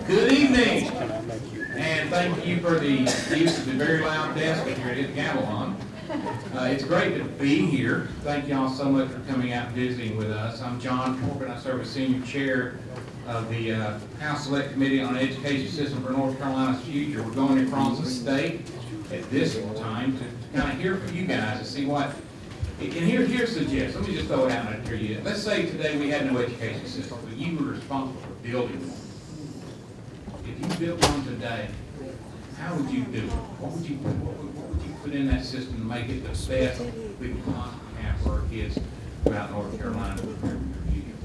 Good evening, and thank you for the use of the very loud desk if you're at Gavilon. It's great to be here. Thank you all so much for coming out and visiting with us. I'm John Corbin. I serve as Senior Chair of the House Select Committee on Education System for North Carolina's Future. We're going across the state at this time to kind of hear from you guys to see what, and here's the gist. Let me just throw it out and hear you. Let's say today we had no education system, but you were responsible for building one. If you built one today, how would you do it? What would you put in that system to make it the best we can possibly have for our kids throughout North Carolina to prepare for the future?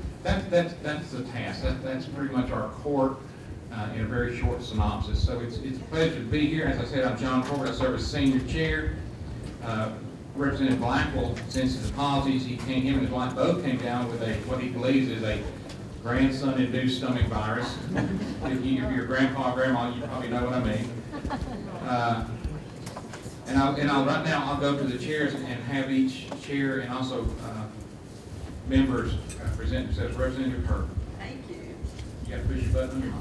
That's the task. That's pretty much our core in a very short synopsis. So it's a pleasure to be here. As I said, I'm John Corbett. I serve as Senior Chair. Representative Blackwell, since his apologies, him and his wife both came down with what he believes is a grandson-induced stomach virus. If you're a grandpa or grandma, you probably know what I mean. Right now I'll go to the chairs and have each chair and also members present themselves. Representative Herb. Thank you. You got to push your button.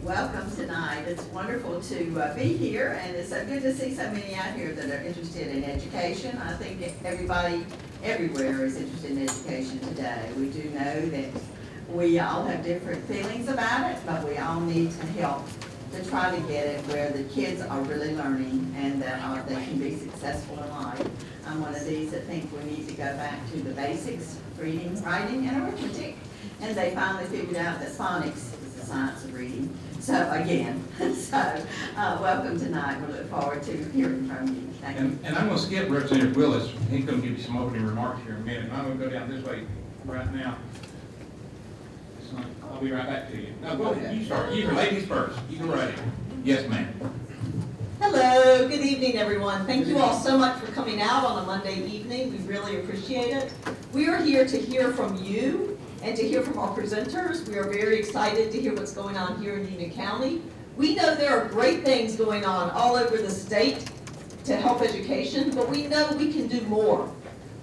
Welcome tonight. It's wonderful to be here, and it's so good to see so many out here that are interested in education. I think everybody everywhere is interested in education today. We do know that we all have different feelings about it, but we all need to help to try to get it where the kids are really learning and that they can be successful in life. I'm one of these that think we need to go back to the basics, reading, writing, and arithmetic. And they finally figured out that phonics is the science of reading. So again, welcome tonight. We look forward to hearing from you. Thank you. And I'm going to skip Representative Willis. He's going to give you some opening remarks here in a minute. And I'm going to go down this way right now. I'll be right back to you. No, go ahead. You start. You ladies first. You go right in. Yes, ma'am. Hello. Good evening, everyone. Thank you all so much for coming out on a Monday evening. We really appreciate it. We are here to hear from you and to hear from our presenters. We are very excited to hear what's going on here in Union County. We know there are great things going on all over the state to help education, but we know we can do more.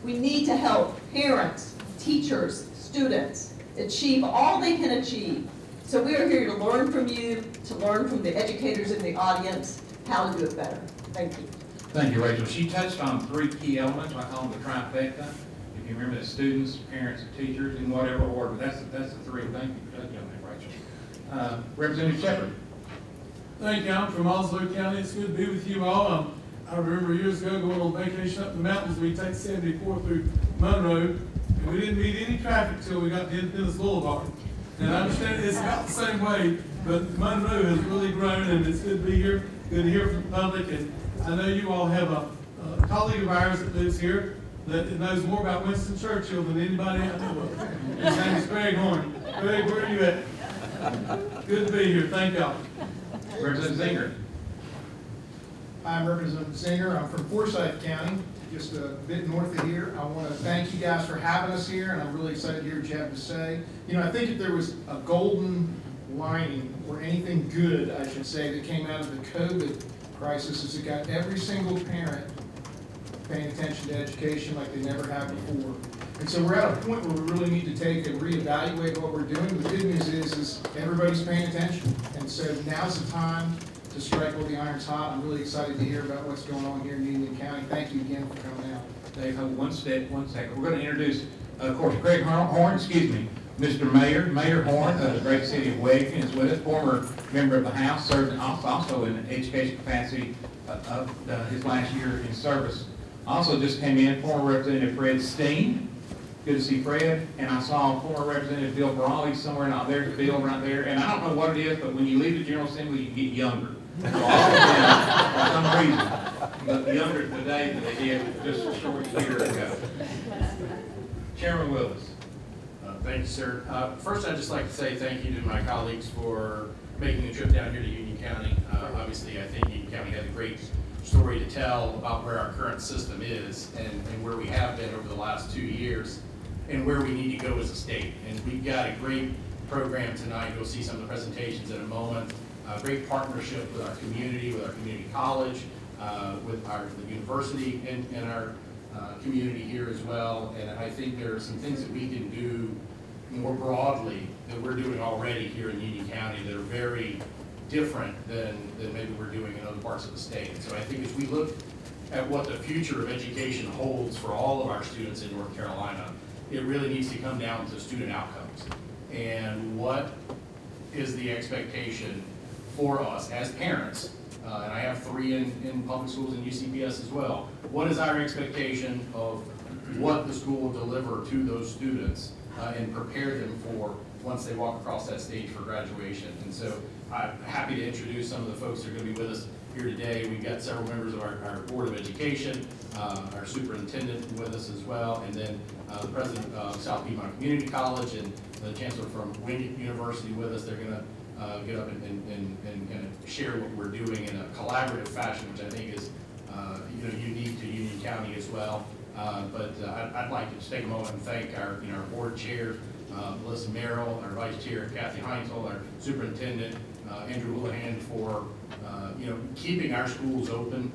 We need to help parents, teachers, students achieve all they can achieve. So we are here to learn from you, to learn from the educators in the audience how to do it better. Thank you. Thank you, Rachel. She touched on three key elements. I call them the trifecta. If you remember, the students, parents, and teachers in whatever order. That's the three. Thank you for touching on that, Rachel. Representative Shepherd. Thank you. I'm from Oslo County. It's good to be with you all. I remember years ago going on vacation up the mountains. We take 74 through Monroe, and we didn't meet any traffic till we got to Independence Boulevard. And I understand it's about the same way, but Monroe has really grown, and it's good to be here. Good to hear from the public. And I know you all have a colleague of ours that lives here that knows more about Winston Churchill than anybody I know of. His name is Greg Horn. Greg, where are you at? Good to be here. Thank y'all. Representative Zinger. I'm Representative Zinger. I'm from Forsyth County, just a bit north of here. I want to thank you guys for having us here, and I'm really excited to hear what you have to say. You know, I think if there was a golden lining, or anything good, I should say, that came out of the COVID crisis, is it got every single parent paying attention to education like they never have before. And so we're at a point where we really need to take and reevaluate what we're doing. The good news is everybody's paying attention. And so now's the time to strike while the iron's hot. I'm really excited to hear about what's going on here in Union County. Thank you again for coming out. Dave, hold one second. We're going to introduce, of course, Greg Horn, Mr. Mayor. Mayor Horn of the great city of Weddington is with us, former member of the House, served also in education capacity of his last year in service. Also just came in, former Representative Fred Steen. Good to see Fred. And I saw former Representative Bill Brawley somewhere, and there's Bill right there. And I don't know what it is, but when you leave the General Assembly, you get younger. So all of them, for some reason, but younger today than they did just a short year ago. Chairman Willis. Thank you, sir. First, I'd just like to say thank you to my colleagues for making the trip down here to Union County. Obviously, I think Union County has a great story to tell about where our current system is and where we have been over the last 2 years and where we need to go as a state. And we've got a great program tonight. You'll see some of the presentations in a moment. A great partnership with our community college, with the university and our community here as well. And I think there are some things that we can do more broadly that we're doing already here in Union County that are very different than maybe we're doing in other parts of the state. And so I think as we look at what the future of education holds for all of our students in North Carolina, it really needs to come down to student outcomes. And what is the expectation for us as parents? And I have 3 in public schools and UCPS as well. What is our expectation of what the school will deliver to those students and prepare them for once they walk across that stage for graduation? And so I'm happy to introduce some of the folks that are going to be with us here today. We've got several members of our Board of Education, our superintendent with us as well, and then the president of South Piedmont Community College and the chancellor from Wingate University with us. They're going to get up and kind of share what we're doing in a collaborative fashion, which I think is unique to Union County as well. But I'd like to just take a moment and thank our board chair, Melissa Merrill, our vice chair, Kathy Heinzel, our superintendent, Andrew Willihan, for keeping our schools open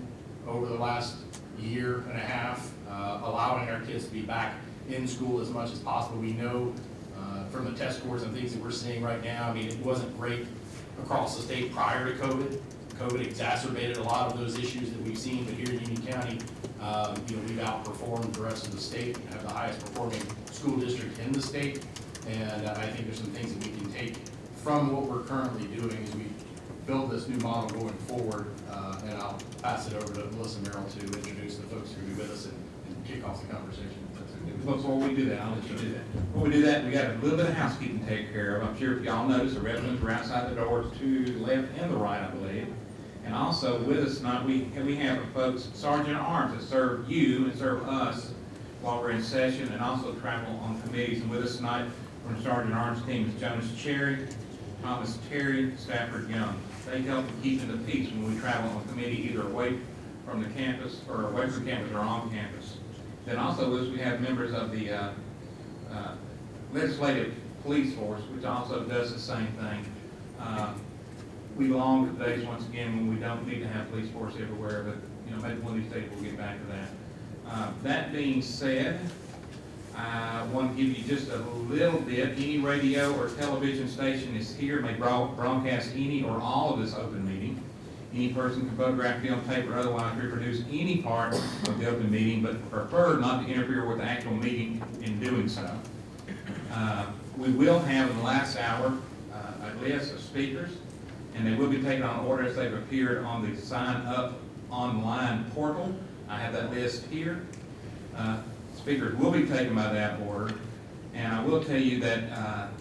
over the last year and a half, allowing our kids to be back in school as much as possible. We know from the test scores and things that we're seeing right now, I mean, it wasn't great across the state prior to COVID. COVID exacerbated a lot of those issues that we've seen, but here in Union County, we've outperformed the rest of the state and have the highest performing school district in the state. And I think there's some things that we can take from what we're currently doing as we build this new model going forward. And I'll pass it over to Melissa Merrill to introduce the folks who will be with us and kick off the conversation. Before we do that, I'll let you do that. Before we do that, we got a little bit of housekeeping to take care of. I'm sure if y'all noticed, the restrooms are outside the doors to the left and the right, I believe. And also with us tonight, we have folks, Sergeant at Arms, that serve you and serve us while we're in session, and also travel on committees. And with us tonight from the Sergeant at Arms team is Jonas Cherry, Thomas Terry, Stafford Young. They help in keeping the peace when we travel on committee, either away from the campus or away from campus or on campus. Then also with us, we have members of the legislative police force, which also does the same thing. We long to days, once again, when we don't need to have police force everywhere, but maybe one of these days we'll get back to that. That being said, I want to give you just a little bit. Any radio or television station is here, may broadcast any or all of this open meeting. Any person can photograph, film, tape, or otherwise reproduce any part of the open meeting, but prefer not to interfere with the actual meeting in doing so. We will have in the last hour a list of speakers, and they will be taken on order as they've appeared on the Sign Up Online portal. I have that list here. Speakers will be taken by that order, and I will tell you that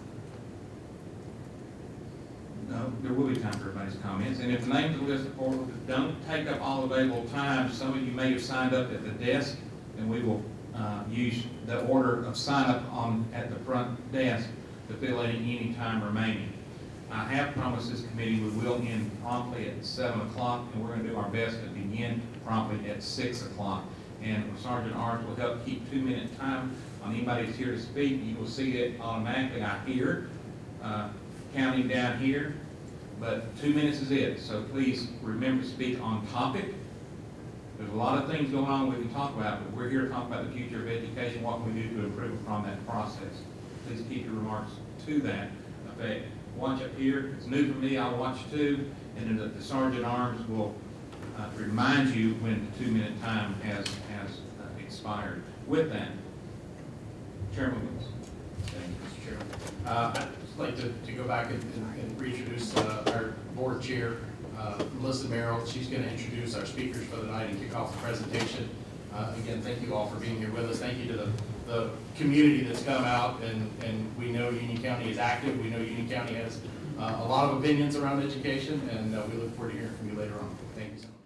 no, there will be time for everybody's comments. And if the names of the list of portal don't take up all available time, some of you may have signed up at the desk, and we will use the order of sign up at the front desk to fill any time remaining. I have promised this committee we will end promptly at 7 o'clock, and we're going to do our best to begin promptly at 6 o'clock. And Sergeant Arms will help keep 2-minute time on anybody who's here to speak. You will see it automatically. I hear counting down here, but 2 minutes is it. So please remember to speak on topic. There's a lot of things going on we can talk about, but we're here to talk about the future of education, what can we do to improve upon that process. Please keep your remarks to that effect. Watch up here. It's new for me. I'll watch too. And then the Sergeant Arms will remind you when the 2-minute time has expired. With that, Chairman Willis. Thank you, Mr. Chairman. I'd just like to go back and reintroduce our board chair, Melissa Merrill. She's going to introduce our speakers for the night and kick off the presentation. Again, thank you all for being here with us. Thank you to the community that's come out, and we know Union County is active. We know Union County has a lot of opinions around education, and we look forward to hearing from you later on. Thank you so much.